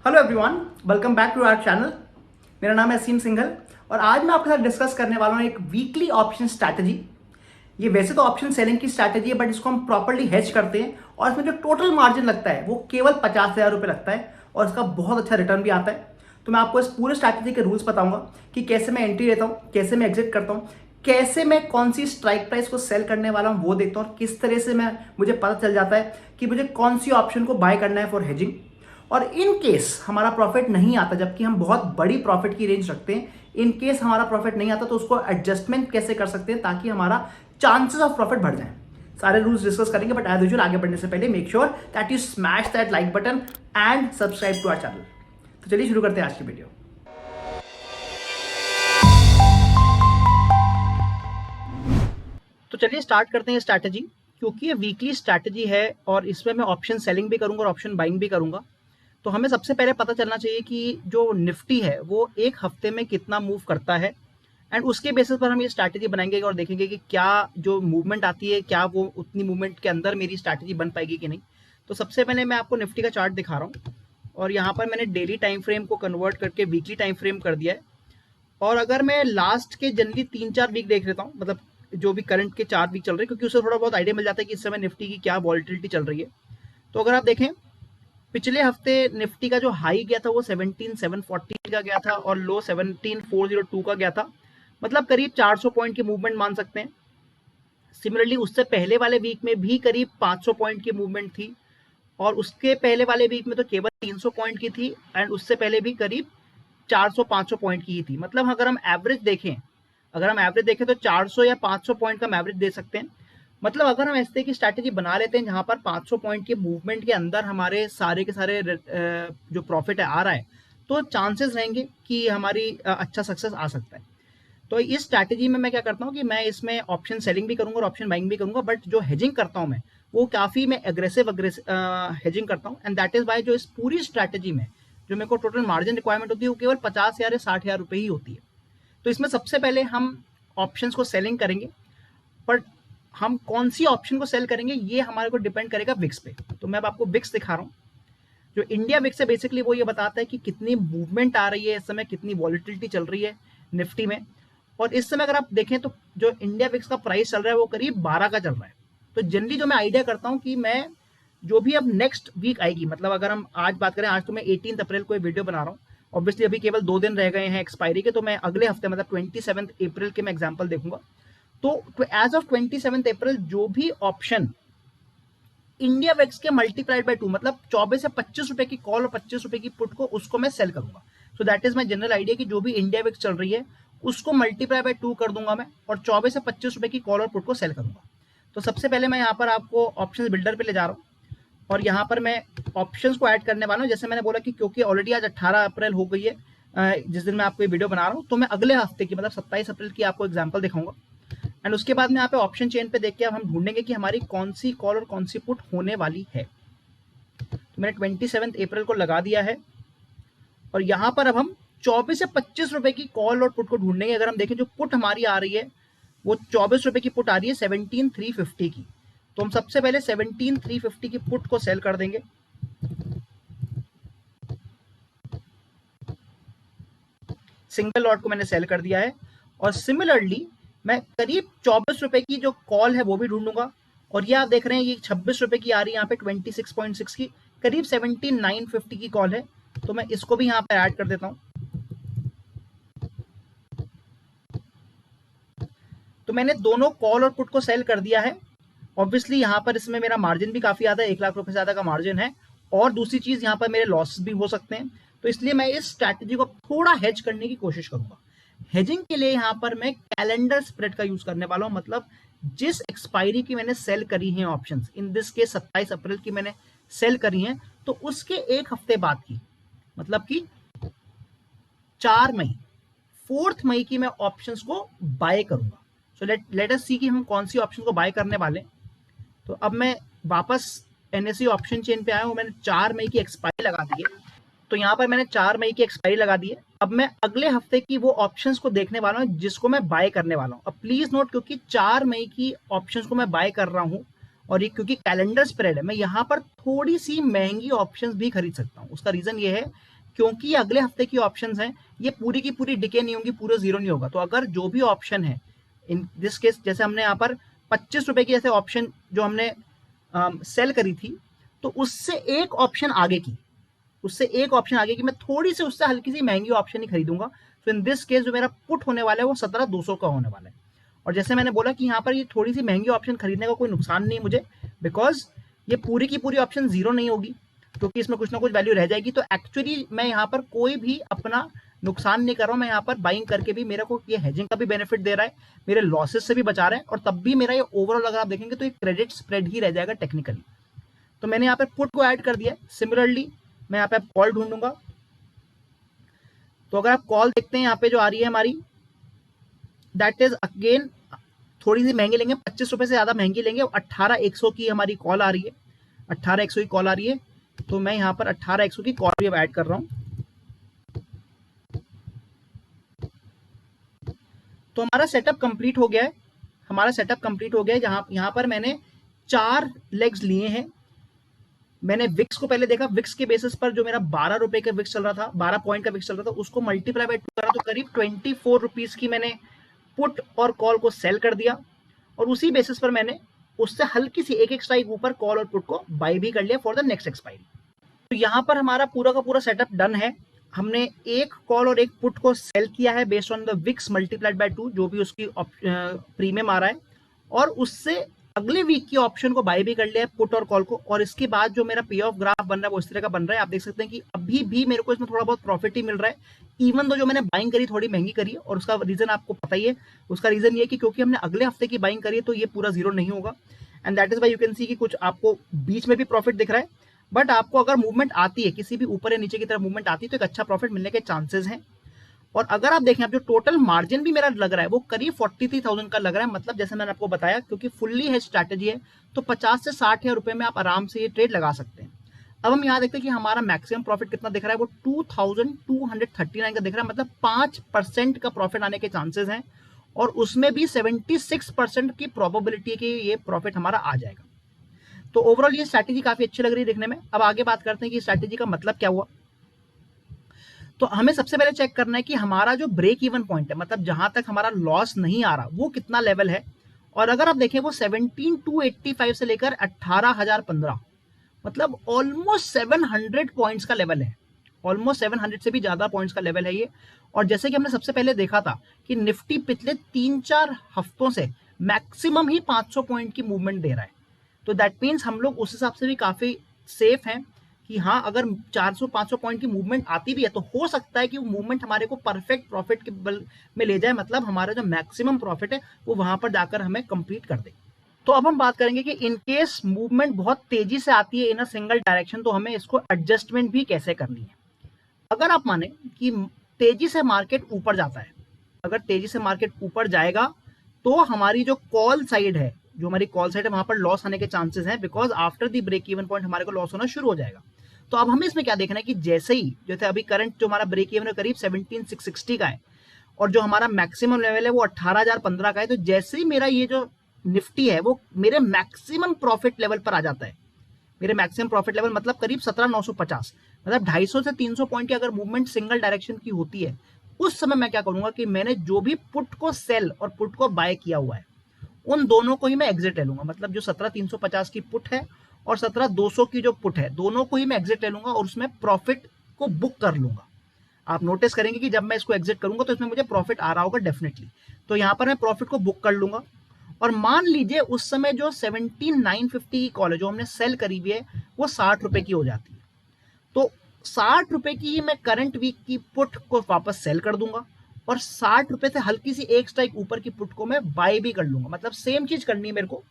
Hello everyone, welcome back to our channel. मेरा नाम है असीम सिंघल और आज मैं आपके साथ डिस्कस करने वाला हूँ एक वीकली ऑप्शन स्ट्रैटेजी। ये वैसे तो ऑप्शन सेलिंग की स्ट्रैटेजी है, बट इसको हम प्रॉपर्ली हेज करते हैं और इसमें जो टोटल मार्जिन लगता है वो केवल 50,000 रुपये लगता है और इसका बहुत अच्छा रिटर्न भी आता है। तो मैं आपको इस पूरे स्ट्रैटेजी के रूल्स बताऊंगा कि कैसे मैं एंट्री लेता हूँ, कैसे मैं एग्जिट करता हूँ, कैसे मैं कौन सी स्ट्राइक प्राइस को सेल करने वाला हूँ वो देखता हूँ, किस तरह से मुझे पता चल जाता है कि मुझे कौन सी ऑप्शन को बाय करना है फॉर हेजिंग। और इन केस हमारा प्रॉफिट नहीं आता, जबकि हम बहुत बड़ी प्रॉफिट की रेंज रखते हैं, इन केस हमारा प्रॉफिट नहीं आता तो उसको एडजस्टमेंट कैसे कर सकते हैं ताकि हमारा चांसेस ऑफ प्रॉफिट बढ़ जाए। सारे रूल्स डिस्कस करेंगे, बट एज यूजुअल आगे बढ़ने से पहले make sure that you smash that like button and subscribe to our channel. तो चलिए शुरू करते हैं आज की वीडियो। तो चलिए स्टार्ट करते हैं स्ट्रैटेजी, क्योंकि ये वीकली स्ट्रैटेजी है और इसमें मैं ऑप्शन सेलिंग भी करूंगा और ऑप्शन बाइंग भी करूंगा। तो हमें सबसे पहले पता चलना चाहिए कि जो निफ्टी है वो एक हफ्ते में कितना मूव करता है, एंड उसके बेसिस पर हम ये स्ट्रैटेजी बनाएंगे और देखेंगे कि क्या जो मूवमेंट आती है क्या वो उतनी मूवमेंट के अंदर मेरी स्ट्रैटेजी बन पाएगी कि नहीं। तो सबसे पहले मैं आपको निफ्टी का चार्ट दिखा रहा हूँ और यहाँ पर मैंने डेली टाइम फ्रेम को कन्वर्ट करके वीकली टाइम फ्रेम कर दिया है। और अगर मैं लास्ट के जनरली 3-4 वीक देख लेता हूँ, मतलब जो भी करंट के 4 वीक चल रहे हैं, क्योंकि उससे थोड़ा बहुत आइडिया मिल जाता है कि इस समय निफ्टी की क्या वॉलिटिलिटी चल रही है। तो अगर आप देखें, पिछले हफ्ते निफ्टी का जो हाई गया था वो 17,740 का गया था और लो 17,402 का गया था, मतलब करीब 400 पॉइंट की मूवमेंट मान सकते हैं। सिमिलरली उससे पहले वाले वीक में भी करीब 500 पॉइंट की मूवमेंट थी और उसके पहले वाले वीक में तो केवल 300 पॉइंट की थी, एंड उससे पहले भी करीब 400-500 पॉइंट की ही थी। मतलब अगर हम एवरेज देखें तो 400 या 500 पॉइंट का हम एवरेज दे सकते हैं। मतलब अगर हम ऐसे की स्ट्रैटेजी बना लेते हैं जहां पर 500 पॉइंट के मूवमेंट के अंदर हमारे सारे के सारे जो प्रॉफिट है आ रहा है, तो चांसेस रहेंगे कि हमारी अच्छा सक्सेस आ सकता है। तो इस स्ट्रैटेजी में मैं क्या करता हूँ कि मैं इसमें ऑप्शन सेलिंग भी करूंगा और ऑप्शन बाइंग भी करूंगा, बट जो हेजिंग करता हूँ मैं वो काफी मैं एग्रेसिव हेजिंग करता हूँ, एंड दैट इज वाई जो इस पूरी स्ट्रैटेजी में जो मेरे को टोटल मार्जिन रिक्वायरमेंट होती है वो केवल 50,000 या 60,000 रुपये ही होती है। तो इसमें सबसे पहले हम ऑप्शंस को सेलिंग करेंगे, बट हम कौन सी ऑप्शन को सेल करेंगे ये हमारे को डिपेंड करेगा विक्स पे। तो मैं अब आपको विक्स दिखा रहा हूँ। जो इंडिया विक्स है बेसिकली वो ये बताता है कि कितनी मूवमेंट आ रही है इस समय, कितनी वॉलिटिलिटी चल रही है निफ्टी में। और इस समय अगर आप देखें तो जो इंडिया विक्स का प्राइस चल रहा है वो करीब 12 का चल रहा है। तो जनरली जो मैं आइडिया करता हूँ कि मैं जो भी अब नेक्स्ट वीक आएगी, मतलब अगर हम आज बात करें, आज तो मैं 18 अप्रैल को वीडियो बना रहा हूँ, ऑब्वियसली अभी केवल 2 दिन रह गए हैं एक्सपायरी के, तो मैं अगले हफ्ते मतलब 27 अप्रैल के मैं एग्जाम्पल देखूंगा। तो एज ऑफ 27 अप्रैल जो भी ऑप्शन इंडिया वेक्स के मल्टीप्लाइड बाय 2, मतलब 24 से 25 रुपए की कॉल और 25 रुपए की पुट को उसको मैं सेल करूंगा। So that is my general idea कि जो भी इंडिया वेक्स चल रही है उसको मल्टीप्लाई बाय 2 कर दूंगा मैं और 24 से 25 रुपए की कॉल और पुट को सेल करूंगा। तो सबसे पहले मैं यहाँ पर आपको ऑप्शन बिल्डर पे ले जा रहा हूँ और यहाँ पर मैं ऑप्शंस को ऐड करने वाला हूँ। जैसे मैंने बोला कि क्योंकि ऑलरेडी आज 18 अप्रैल हो गई है जिस दिन मैं आपको ये वीडियो बना रहा हूँ, तो मैं अगले हफ्ते की मतलब 27 अप्रैल की आपको एग्जाम्पल दिखाऊंगा। एंड उसके बाद में यहाँ पे ऑप्शन चेन पे देख के अब हम ढूंढेंगे कि हमारी कौन सी कॉल और कौन सी पुट होने वाली है। तो मैंने 27 अप्रैल को लगा दिया है और यहाँ पर अब हम 24 से 25 रुपए की कॉल और पुट को ढूंढेंगे। अगर हम देखें जो पुट हमारी आ रही है वो 24 रुपए की पुट आ रही है 17,350 की, तो हम सबसे पहले 17,350 की पुट को सेल कर देंगे। सिंगल लॉट को मैंने सेल कर दिया है और सिमिलरली मैं करीब 24 रुपए की जो कॉल है वो भी ढूंढूंगा। और ये आप देख रहे हैं ये 26 रुपए की आ रही है यहाँ पे 26.6 की, करीब 17,950 की कॉल है, तो मैं इसको भी यहाँ पे ऐड कर देता हूँ। तो मैंने दोनों कॉल और पुट को सेल कर दिया है। ऑब्वियसली यहाँ पर इसमें मेरा मार्जिन भी काफी ज्यादा है, 1 लाख रुपए से ज्यादा का मार्जिन है, और दूसरी चीज यहाँ पर मेरे लॉस भी हो सकते हैं। तो इसलिए मैं इस स्ट्रैटेजी को थोड़ा हेज करने की कोशिश करूंगा। हेजिंग के लिए यहाँ पर मैं कैलेंडर स्प्रेड का यूज करने वाला हूँ, मतलब जिस एक्सपायरी की मैंने सेल करी है ऑप्शंस, इन दिस के 27 अप्रैल की मैंने सेल करी है, तो उसके एक हफ्ते बाद की, मतलब कि 4 मई, 4 मई की मैं ऑप्शंस को बाय करूंगा। सो लेट अस सी कि हम कौन सी ऑप्शन को बाय करने वाले। तो अब मैं वापस एनएससी ऑप्शन चेन पे आया हूं, मैंने 4 मई की एक्सपायरी लगा दी है। तो यहाँ पर मैंने 4 मई की एक्सपायरी लगा दी है। अब मैं अगले हफ्ते की वो ऑप्शंस को देखने वाला हूँ जिसको मैं बाय करने वाला हूँ। अब प्लीज नोट, क्योंकि 4 मई की ऑप्शंस को मैं बाय कर रहा हूँ और ये क्योंकि कैलेंडर स्प्रेड है, मैं यहाँ पर थोड़ी सी महंगी ऑप्शंस भी खरीद सकता हूँ। उसका रीजन ये है क्योंकि ये अगले हफ्ते की ऑप्शंस हैं, ये पूरी की पूरी डिके नहीं होंगी, पूरा जीरो नहीं होगा। तो अगर जो भी ऑप्शन है इन दिस केस, जैसे हमने यहाँ पर 25 रुपए की जैसे ऑप्शन जो हमने सेल करी थी, तो उससे एक ऑप्शन आगे की, मैं थोड़ी सी उससे हल्की सी महंगी ऑप्शन ही खरीदूंगा। तो इन दिस केस जो मेरा पुट होने वाला है वो 17,200 का होने वाला है। और जैसे मैंने बोला कि यहाँ पर ये थोड़ी सी महंगी ऑप्शन खरीदने का कोई नुकसान नहीं मुझे, बिकॉज ये पूरी की पूरी ऑप्शन जीरो नहीं होगी, क्योंकि इसमें कुछ ना कुछ वैल्यू रह जाएगी। तो एक्चुअली मैं यहाँ पर कोई भी अपना नुकसान नहीं कर रहा हूँ। मैं यहाँ पर बाइंग करके भी मेरे को ये हेजिंग का भी बेनिफिट दे रहा है, मेरे लॉसेस से भी बचा रहा है, और तब भी मेरा ये ओवरऑल अगर आप देखेंगे तो ये क्रेडिट स्प्रेड ही रह जाएगा टेक्निकली। तो मैंने यहाँ पे पुट को ऐड कर दिया। सिमिलरली मैं यहाँ पे कॉल ढूंढूंगा। तो अगर आप कॉल देखते हैं यहाँ पे जो आ रही है हमारी, दैट इज अगेन थोड़ी सी महंगी लेंगे, 25 रुपए से ज्यादा महंगी लेंगे। 18,100 की हमारी कॉल आ रही है, 18,100 की कॉल आ रही है। तो मैं यहाँ पर 18,100 की कॉल भी अब ऐड कर रहा हूँ। तो हमारा सेटअप कंप्लीट हो गया है, जहां यहाँ पर मैंने 4 लेग्स लिए हैं। मैंने विक्स को पहले देखा, विक्स के बेसिस पर जो मेरा 12 रुपए का विक्स चल रहा था, 12 पॉइंट का विक्स चल रहा था, उसको मल्टीप्लाई बाय 2 करा तो करीब 24 रुपीज की मैंने पुट और कॉल को सेल कर दिया। और उसी बेसिस पर मैंने उससे हल्की सी एक स्ट्राइक ऊपर कॉल और पुट को बाय भी कर लिया फॉर द नेक्स्ट एक्सपायरी। तो यहाँ पर हमारा पूरा का पूरा सेटअप डन है। हमने एक कॉल और एक पुट को सेल किया है based on the wicks multiplied by 2, जो भी उसकी प्रीमियम आ रहा है, और उससे अगले वीक की ऑप्शन को बाय भी कर लिया है, पुट और कॉल को। और इसके बाद जो मेरा पे ऑफ ग्राफ बन रहा है वो इस तरह का बन रहा है। आप देख सकते हैं कि अभी भी मेरे को इसमें थोड़ा बहुत प्रॉफिट ही मिल रहा है, इवन दो जो मैंने बाइंग करी थोड़ी महंगी करी है। और उसका रीजन आपको पता ही है, उसका रीजन ये कि क्योंकि हमने अगले हफ्ते की बाइंग करी है, तो ये पूरा जीरो नहीं होगा। And that is why you can see कि कुछ आपको बीच में भी प्रॉफिट दिख रहा है। बट आपको अगर मूवमेंट आती है, किसी भी ऊपर या नीचे की तरफ मूवमेंट आती है, तो एक अच्छा प्रॉफिट मिलने के चांसेस हैं। और अगर आप देखें, अब जो टोटल मार्जिन भी मेरा लग रहा है वो करीब 43,000 का लग रहा है। मतलब जैसे मैंने आपको बताया, क्योंकि फुल्ली हेज स्ट्रैटेजी है, तो 50 से 60,000 रुपए में आप आराम से ये ट्रेड लगा सकते हैं। अब हम यहाँ देखते हैं कि हमारा मैक्सिमम प्रॉफिट कितना दिख रहा है, वो 2,239 का दिख रहा है। मतलब 5% का प्रॉफिट आने के चांसेस हैं, और उसमें भी 76% की प्रोबेबिलिटी है कि ये प्रॉफिट हमारा आ जाएगा। तो ओवरऑल ये स्ट्रैटेजी काफी अच्छी लग रही है देखने में। अब आगे बात करते हैं कि स्ट्रैटेजी का मतलब क्या हुआ। तो हमें सबसे पहले चेक करना है कि हमारा जो ब्रेक इवन पॉइंट है, मतलब जहां तक हमारा लॉस नहीं आ रहा, वो कितना लेवल है। और अगर आप देखें वो 17,285 से लेकर 18,015, मतलब ऑलमोस्ट 700 पॉइंट्स का लेवल है। ऑलमोस्ट 700 से भी ज्यादा पॉइंट्स का लेवल है ये। और जैसे कि हमने सबसे पहले देखा था कि निफ्टी पिछले 3-4 हफ्तों से मैक्सिमम ही 500 पॉइंट की मूवमेंट दे रहा है। तो दैट मीन्स हम लोग उस हिसाब से भी काफी सेफ हैं कि हाँ, अगर 400-500 पॉइंट की मूवमेंट आती भी है, तो हो सकता है कि वो मूवमेंट हमारे को परफेक्ट प्रॉफिट के बल में ले जाए। मतलब हमारा जो मैक्सिमम प्रॉफिट है वो वहां पर जाकर हमें कंप्लीट कर दे। तो अब हम बात करेंगे कि इन केस मूवमेंट बहुत तेजी से आती है इन अ सिंगल डायरेक्शन, तो हमें इसको एडजस्टमेंट भी कैसे करनी है। अगर आप माने कि तेजी से मार्केट ऊपर जाता है, अगर तेजी से मार्केट ऊपर जाएगा, तो हमारी जो कॉल साइड है, वहां पर लॉस आने के चांसेस हैं, because after the break even point हमारे को लॉस होना शुरू हो जाएगा। तो अब हमें इसमें क्या देखना है कि जैसे ही, जैसे अभी करंट जो हमारा ब्रेक इवन है करीब 17,660 का है, और जो हमारा मैक्सिमम लेवल है वो 18,015 का है। तो जैसे ही मेरा ये जो निफ्टी है वो मेरे मैक्सिमम प्रॉफिट लेवल पर आ जाता है, मेरे मैक्सिमम प्रॉफिट लेवल मतलब करीब 17,950, मतलब 250 से 300 पॉइंट की अगर मूवमेंट सिंगल डायरेक्शन की होती है, उस समय मैं क्या करूंगा कि मैंने जो भी पुट को सेल और पुट को बाय किया हुआ है, उन दोनों को ही मैं एग्जिट ले लूंगा। मतलब जो 17,350 की पुट है और 17,200 की जो पुट है, दोनों को ही मैं एग्जिट ले लूंगा और उसमें प्रॉफिट को बुक कर लूंगा। आप नोटिस करेंगे कि जब मैं इसको एग्जिट करूंगा तो इसमें मुझे प्रॉफिट आ रहा होगा डेफिनेटली। तो यहां पर मैं प्रॉफिट को बुक कर लूंगा। और मान लीजिए उस समय जो 17,950 की कॉल है जो हमने सेल करी हुई है, वो 60 रुपए की हो जाती है, तो 60 रुपए की ही मैं करंट वीक की पुट को वापस सेल कर दूंगा, और 60 रुपए से हल्की सी एक स्ट्राइक ऊपर की पुट को मैं बाय भी कर लूंगा। मतलब सेम चीज करनी है मेरे को।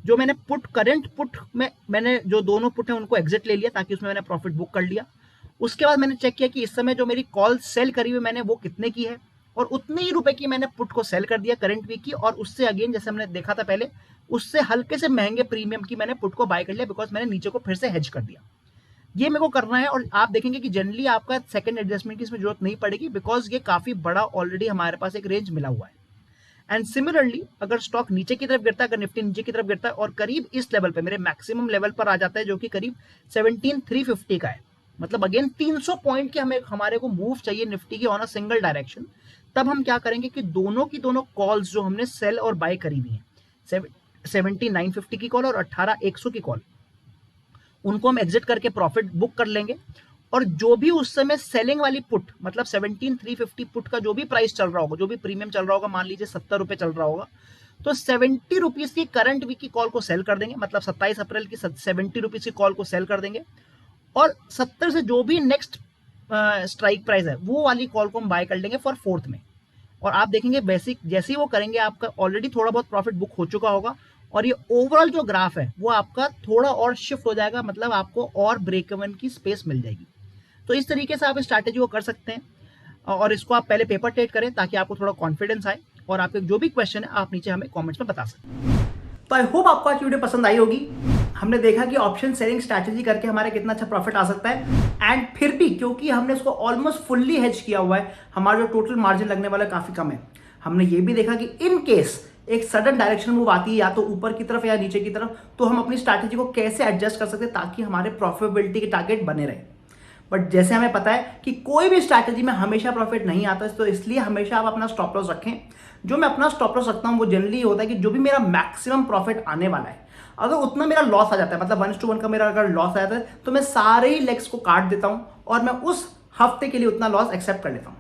जो मैंने पुट, करंट पुट में मैंने जो दोनों पुट है उनको एग्जिट ले लिया, ताकि उसमें मैंने प्रॉफिट बुक कर लिया। उसके बाद मैंने चेक किया कि इस समय जो मेरी कॉल सेल करी हुई मैंने वो कितने की है, और उतने ही रुपए की मैंने पुट को सेल कर दिया करंट वीक की, और उससे अगेन जैसे हमने देखा था पहले, उससे हल्के से महंगे प्रीमियम की मैंने पुट को बाय कर लिया, बिकॉज मैंने नीचे को फिर से हेज कर दिया। ये मेरे को करना है। और आप देखेंगे कि जनरली आपका सेकंड एडजस्टमेंट की इसमें जरूरत नहीं पड़ेगी, बिकॉज ये काफी बड़ा ऑलरेडी हमारे पास एक रेंज मिला हुआ है। एंड सिमिलरली अगर स्टॉक नीचे की तरफ गिरता है, अगर निफ्टी नीचे की तरफ गिरता है और करीब इस लेवल पे मेरे मैक्सिमम लेवल पर आ जाता है, जो कि करीब 17,350 का है, मतलब अगेन 300 पॉइंट की हमें हमारे को मूव चाहिए निफ्टी की ऑन अ सिंगल डायरेक्शन, तब हम क्या करेंगे कि दोनों की दोनों कॉल्स जो हमने सेल और बाय करी हुई हैं, 17,950 की कॉल और 18,100 की कॉल, उनको हम एग्जिट करके प्रॉफिट बुक कर लेंगे। और जो भी उस समय सेलिंग वाली पुट, मतलब 17,350 पुट का जो भी प्राइस चल रहा होगा, जो भी प्रीमियम चल रहा होगा, मान लीजिए 70 रुपए चल रहा होगा, तो 70 रुपीज की करंट वीक की कॉल को सेल कर देंगे, मतलब 27 अप्रैल की 70 रुपीज की कॉल को सेल कर देंगे। और 70 से जो भी नेक्स्ट स्ट्राइक प्राइस है वो वाली कॉल को हम बाय कर लेंगे फॉर फोर्थ में। और आप देखेंगे बेसिक जैसे ही वो करेंगे आपका ऑलरेडी थोड़ा बहुत प्रॉफिट बुक हो चुका होगा, और ये ओवरऑल जो ग्राफ है वो आपका थोड़ा और शिफ्ट हो जाएगा, मतलब आपको और ब्रेक इवन की स्पेस मिल जाएगी। तो इस तरीके से आप इस स्ट्रैटेजी को कर सकते हैं, और इसको आप पहले पेपर ट्रेड करें ताकि आपको थोड़ा कॉन्फिडेंस आए, और आपके जो भी क्वेश्चन है आप नीचे हमें कमेंट्स में बता सकते हैं। तो आई होप आपको आज की वीडियो पसंद आई होगी। हमने देखा कि ऑप्शन सेलिंग स्ट्रैटेजी करके हमारे कितना अच्छा प्रॉफिट आ सकता है, एंड फिर भी क्योंकि हमने इसको ऑलमोस्ट फुल्ली हेज किया हुआ है, हमारा जो टोटल मार्जिन लगने वाला काफी कम है। हमने ये भी देखा कि इन केस एक सडन डायरेक्शन मूव आती है या तो ऊपर की तरफ या नीचे की तरफ, तो हम अपनी स्ट्रैटेजी को कैसे एडजस्ट कर सकते हैं ताकि हमारे प्रॉफिटेबिलिटी के टारगेट बने रहे। बट जैसे हमें पता है कि कोई भी स्ट्रैटेजी में हमेशा प्रॉफिट नहीं आता, तो इसलिए हमेशा आप अपना स्टॉप लॉस रखें। जो मैं अपना स्टॉप लॉस रखता हूं वो जनरली होता है कि जो भी मेरा मैक्सिमम प्रॉफिट आने वाला है, अगर उतना मेरा लॉस आ जाता है, मतलब 1:1 का मेरा अगर लॉस आ जाता है, तो मैं सारे ही लेग्स को काट देता हूं और मैं उस हफ्ते के लिए उतना लॉस एक्सेप्ट कर लेता हूं।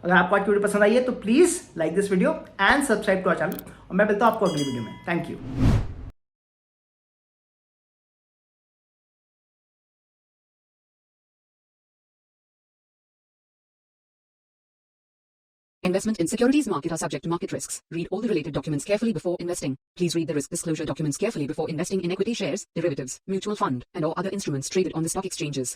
अगर आपको आज की वीडियो पसंद आई है तो please like this video and subscribe to our channel, और मैं मिलता हूं आपको अगली वीडियो में। Thank you. Investment in securities market are subject to market risks. Read all the related documents carefully before investing. Please read the risk disclosure documents carefully before investing in equity shares, derivatives, mutual fund, and or other instruments traded on the stock exchanges.